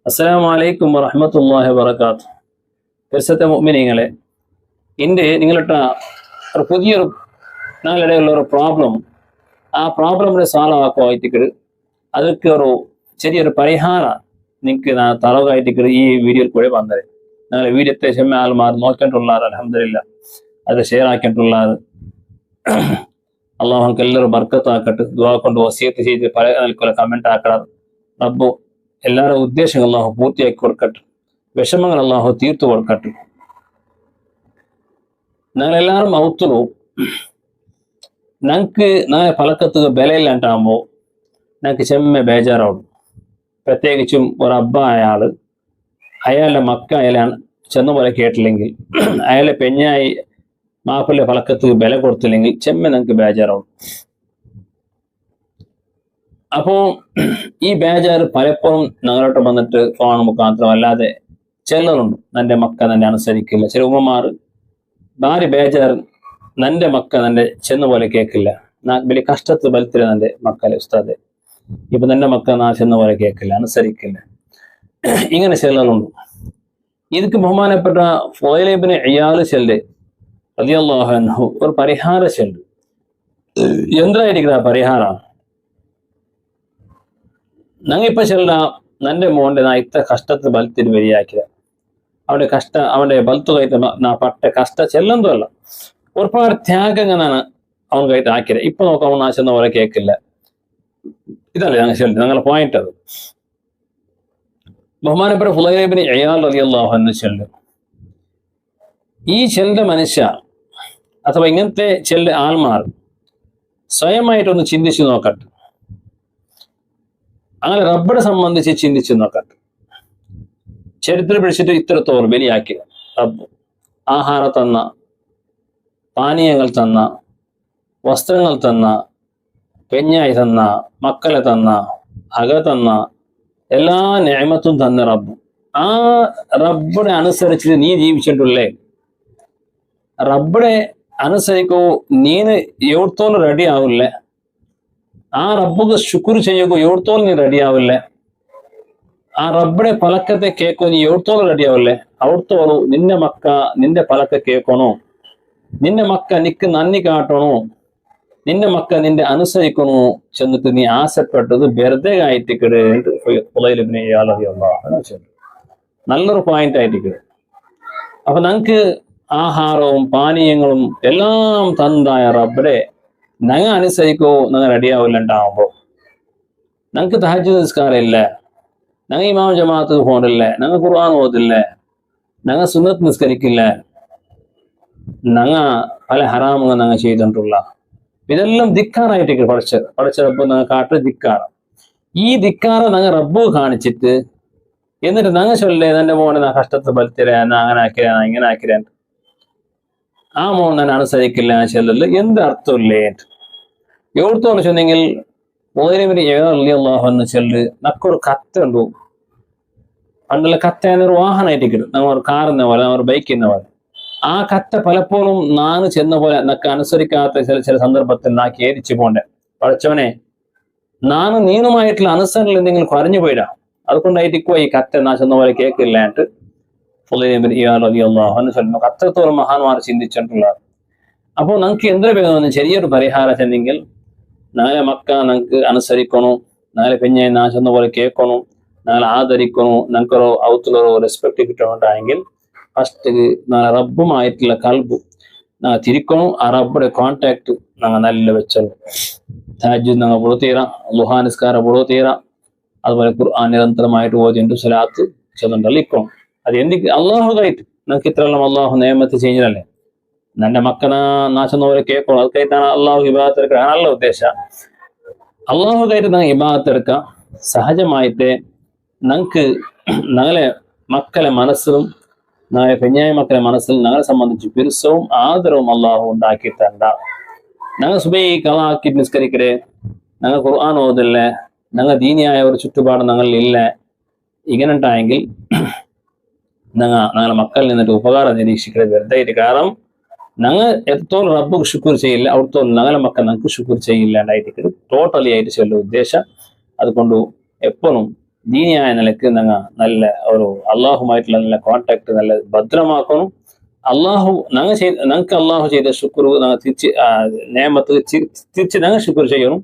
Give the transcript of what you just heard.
അസ്സലാമു അലൈക്കും വറഹ്മത്തുള്ളാഹി വബറകാതുഹു. പരിശുദ്ധ മുഅ്മിനീങ്ങളെ, ഇന്ന് നിങ്ങളുടെ ഒരു പുതിയൊരു നാളിടെയുള്ള ഒരു പ്രോബ്ലം, ആ പ്രോബ്ലമിനെ സോൾവ് ആക്കുവായിട്ട് ಅದಕ್ಕೆ ഒരു ചെറിയൊരു പരിഹാരം നിങ്ങൾക്ക് ನಾನು തലവായിട്ട് ഈ വീഡിയോയിൽ കൂടെ വന്നത്. ഞങ്ങൾ വീഡിയോത്തെ ക്ഷമ ആൾമാർ നോക്കിയിട്ടുള്ളാറ്, അൽഹംദുലില്ലാ അത് ഷെയർ ആക്കിയിട്ടുള്ളാറ്. അള്ളാഹു എല്ലാവരും ബർക്കത്താക്കട്ടെ. ദുആ കൊണ്ട് വസിയത്ത് ചെയ്ത് പല നിലക്കുള്ള കമന്റ് ആക്കണം. റബ്ബു എല്ലാവരുടെ ഉദ്ദേശങ്ങൾ അള്ളാഹു പൂർത്തിയാക്കി കൊടുക്കട്ടെ, വിഷമങ്ങൾ അള്ളാഹു തീർത്തു കൊടുക്കട്ടെ. ഞങ്ങളെല്ലാവരും ഔത്തുള്ളൂ. ഞങ്ങൾക്ക് നാളെ പലക്കത്തുക ബലയില്ലാണ്ടാകുമ്പോൾ ഞങ്ങൾക്ക് ചെമ്മ ബേജാറാവും. പ്രത്യേകിച്ചും ഒരു അബ്ബ അയാളുടെ മക്ക അയാളാണ് ചെന്ന പോലെ കേട്ടില്ലെങ്കിൽ, അയാളെ പെഞ്ഞായി മാപ്പിളെ പലക്കത്ത് ബല കൊടുത്തില്ലെങ്കിൽ ചെമ്മ ഞങ്ങൾക്ക് ബേജാറാവും. അപ്പോ ഈ ബേജാറ് പലപ്പോഴും ഞങ്ങളോട്ട് വന്നിട്ട് ഫോൺ മുഖാന്തരം അല്ലാതെ ചിലരുണ്ട്, നന്റെ മക്ക തന്നെ അനുസരിക്കില്ല. ചില ഉമ്മമാർ ഭാര്യ ബേജാറ്, നന്റെ മക്ക നന്റെ ചെന്ന പോലെ കേൾക്കില്ല, വലിയ കഷ്ടത്ത് ബലത്തില് നന്റെ മക്കളെ ഉസ്താദെ ഇപ്പൊ നന്റെ മക്ക നാ ചെന്ന പോലെ കേൾക്കില്ല, അനുസരിക്കില്ല. ഇങ്ങനെ ചിലരുണ്ട്. ഇതൊക്കെ ബഹുമാനപ്പെട്ട ഫുളൈൽ ഇബ്നു ഇയാദ് ചെല്ല് റളിയല്ലാഹു അൻഹു ഒരു പരിഹാരം ചെല്ല്. എന്തായിരിക്കുന്ന പരിഹാരം? ഞങ്ങിപ്പോ ചെല്ല നന്റെ മോന്റെ നാ ഇത്ര കഷ്ടത്തിൽ ബലത്തിൽ വരിയാക്കിയ അവന്റെ ബലത്തു കയറ്റ നാ പട്ട കഷ്ട ചെല്ലെന്തോ അല്ല, ഒരുപാട് ത്യാഗങ്ങളാണ് അവൻ കയറ്റ് ആക്കിയത്. ഇപ്പൊ നോക്കാം അവൻ നാശെന്ന പോലെ കേൾക്കില്ല. ഇതല്ലേ ഞങ്ങൾ ചെല്ലു, ഞങ്ങളുടെ പോയിന്റ് അത്. ബഹുമാനപ്പെട്ട ഫുളൈൽ ഇബ്നു ഇയാദ് റളിയല്ലാഹു അൻഹു ചെല്ല്. ഈ ചെല്ലുന്ന മനുഷ്യ അഥവാ ഇങ്ങനത്തെ ചെല്ല് ആൾമാർ സ്വയമായിട്ടൊന്ന് ചിന്തിച്ചു നോക്കട്ടെ. അങ്ങനെ റബ്ബിനെ സംബന്ധിച്ച് ചിന്തിച്ചു നോക്കട്ടെ. ചരിത്രം പിടിച്ചിട്ട് ഇത്രത്തോളം ബലിയാക്കി റബ്ബ് ആഹാരം തന്ന, പാനീയങ്ങൾ തന്ന, വസ്ത്രങ്ങൾ തന്ന, പെഞ്ഞായി തന്ന, മക്കളെ തന്ന, അക തന്ന, എല്ലാ നിഅമത്തും തന്ന റബ്ബ്. ആ റബ്ബിനെ അനുസരിച്ചിട്ട് നീ ജീവിച്ചിട്ടുള്ളേ? റബ്ബിനെ അനുസരിക്കോ നീന് എവിടത്തോളം റെഡി ആവില്ലേ? ആ റബ്ബുക്ക് ശുക്ർ ചെയ്യുകയോ എവിടത്തോളം നീ റെഡി ആവില്ലേ? ആ റബ്ബിനെ പലക്കത്തെ കേൾക്കോ നീ എവിടത്തോളം റെഡി ആവില്ലേ? അവിടത്തോളം നിന്റെ മക്ക നിന്റെ പലക്ക കേൾക്കണോ? നിന്റെ മക്ക നിക്ക് നന്ദി കാട്ടണോ? നിന്റെ മക്ക നിന്റെ അനുസരിക്കണോ ചെന്നിട്ട് നീ ആശപ്പെട്ടത് വെറുതെ ആയിട്ടിക്കട്. ഫുളൈൽ ഇബ്നു ഇയാദ് റളിയല്ലാഹു അൻഹു നല്ലൊരു പോയിന്റ് ആയിട്ടിക്കട്. അപ്പൊ ഞങ്ങക്ക് ആഹാരവും പാനീയങ്ങളും എല്ലാം തന്നതായ റബ്ബിനെ ഞങ്ങൾ അനുസരിക്കോ ഞങ്ങൾ റെഡിയാവില്ലണ്ടാവുമ്പോ, ഞങ്ങൾക്ക് തഹജ്ജുദ് നിസ്കാരം ഇല്ല, ഞങ്ങൾ ഇമാം ജമാഅത്ത് പോണില്ലേ, ഞങ്ങൾ ഖുർആൻ ഓതില്ലേ, ഞങ്ങൾ സുന്നത്ത് നിസ്കരിക്കില്ല, ഞങ്ങൾ പല ഹറാമുകൾ ഞങ്ങൾ ചെയ്തിട്ടുള്ള ഇതെല്ലാം ധിക്കാറായിട്ട് പഠിച്ച റബ്ബ് ഞങ്ങൾ കാട്ട് ധിക്കാറ്. ഈ ധിക്കാറ് ഞങ്ങൾ റബ്ബ് കാണിച്ചിട്ട് എന്നിട്ട് ഞങ്ങൾ ചൊല്ലേ എന്റെ മോനെ നാ കഷ്ടത്ത് ബലത്തിരാ, അങ്ങനെ ആക്കിരാ, ഇങ്ങനെ ആക്കിരാ, ആ മോൻ ഞാൻ അനുസരിക്കില്ല ചെല്ലല് എന്ത് അർത്ഥമില്ലേ? എവിടത്തോളം ചെന്നെങ്കിൽ ഫുളൈൽ ഇബ്നു ഇയാദ് റളിയല്ലാഹു അൻഹു ചെല്ല് നക്കൊരു കത്തുണ്ടു. പണ്ടുള്ള കത്ത എന്നൊരു വാഹനമായിട്ട് കിട്ടും, നമ്മൾ ഒരു കാറിന്ന പോലെ, ഒരു ബൈക്കിന്ന പോലെ. ആ കത്ത പലപ്പോഴും നാന് ചെന്ന പോലെ നക്ക് അനുസരിക്കാത്ത ചില സന്ദർഭത്തിൽ നാക്ക് ഏരിച്ചു പോണ്ടേ. പഠിച്ചവനെ നാന് നീനുമായിട്ടുള്ള അനുസരണയിൽ എന്തെങ്കിലും കുറഞ്ഞു പോയിടാ, അതുകൊണ്ടായിരിക്കും ഈ കത്ത നാ ചെന്ന പോലെ കേൾക്കില്ലാണ്ട് ഫുളൈൽ ഇബ്നു ഇയാദ് റളിയല്ലാഹു അൻഹു ചെല്ലുന്നു. അത്രത്തോളം മഹാന്മാർ ചിന്തിച്ചിട്ടുള്ളത്. അപ്പോൾ നമുക്ക് എന്തൊരു വേണമെന്ന് ചെറിയൊരു പരിഹാരം ചെന്നെങ്കിൽ, നാളെ മക്ക ഞങ്ങൾക്ക് അനുസരിക്കണോ, നാളെ പെഞ്ഞെ നാ ചെന്ന പോലെ കേൾക്കണോ, നാളെ ആദരിക്കണോ, ഞങ്ങൾക്കൊരു ഔത്തുള്ളൊരു റെസ്പെക്ട് കിട്ടണമെങ്കിൽ ഫസ്റ്റ് നാളെ റബ്ബുമായിട്ടുള്ള കൽബ് ഞങ്ങൾ തിരിക്കണം. ആ റബ്ബുടെ കോണ്ടാക്ട് ഞങ്ങൾ നല്ല വെച്ചല്ലോ. തഹജ്ജുദ് ഞങ്ങൾ പൊടുത്തീരാം, ളുഹാ നിസ്കാരം പൊടുത്തീരാം, അതുപോലെ ഖുർആൻ നിരന്തരമായിട്ട് ഓതിണ്ട് സ്വലാത്ത് ചെന്നുണ്ടല്ലിക്കണം. അത് എന്തിക്ക് അള്ളാഹു കഴിട്ട് ഞങ്ങൾക്ക് ഇത്രയെല്ലാം അള്ളാഹു നിയമത്ത് ചെയ്യുന്നതല്ലേ. നന്റെ മക്കന നാശെന്ന പോലെ കേൾക്കണം, അത് കഴിട്ടാണ് അള്ളാഹു ഇബാദത്ത് എടുക്കുക. നല്ല ഉദ്ദേശം അള്ളാഹു കഴിട്ട് ഞങ്ങൾ ഇബാദത്ത് എടുക്കാം. സഹജമായിട്ട് ഞങ്ങൾക്ക് ഞങ്ങളെ മക്കളെ മനസ്സിലും ഞങ്ങളെ പെഞ്ഞായ മക്കളെ മനസ്സിൽ ഞങ്ങളെ സംബന്ധിച്ച് പിരിസവും ആദരവും അള്ളാഹു ഉണ്ടാക്കിയിട്ടണ്ട. ഞങ്ങൾ സുബൈ കളാക്കി നിസ്കരിക്കരെ, ഞങ്ങൾ ഖുർആൻ ഓതില്ലേ, ഞങ്ങൾ ദീനിയായ ഒരു ചുറ്റുപാട് ഞങ്ങളിൽ ഇല്ല. ഇങ്ങനെ ഉണ്ടായെങ്കിൽ ഞങ്ങളെ മക്കളിൽ നിന്നിട്ട് ഉപകാരം നിരീക്ഷിക്കരുത് വെറുതെ. കാരണം ഞങ്ങൾ എത്രത്തോളം റബ്ബുക്ക് ശുക്ർ ചെയ്യില്ല, അവിടത്തോളം ഞങ്ങളെ മക്കൾ ഞങ്ങൾക്ക് ശുക്ർ ചെയ്യില്ലാണ്ടായിട്ട് ടോട്ടലി ആയിട്ട് ചെല്ലും ഉദ്ദേശം. അതുകൊണ്ട് എപ്പോഴും ദീനിയായ നിലക്ക് ഞങ്ങൾ നല്ല ഒരു അള്ളാഹുമായിട്ടുള്ള നല്ല കോണ്ടാക്ട് നല്ല ഭദ്രമാക്കണം. ഞങ്ങൾക്ക് അള്ളാഹു ചെയ്ത ശുക്ർ ഞങ്ങൾ തിരിച്ച് നേമത്ത് തിരിച്ച് ഞങ്ങൾ ശുക്ർ ചെയ്യണം.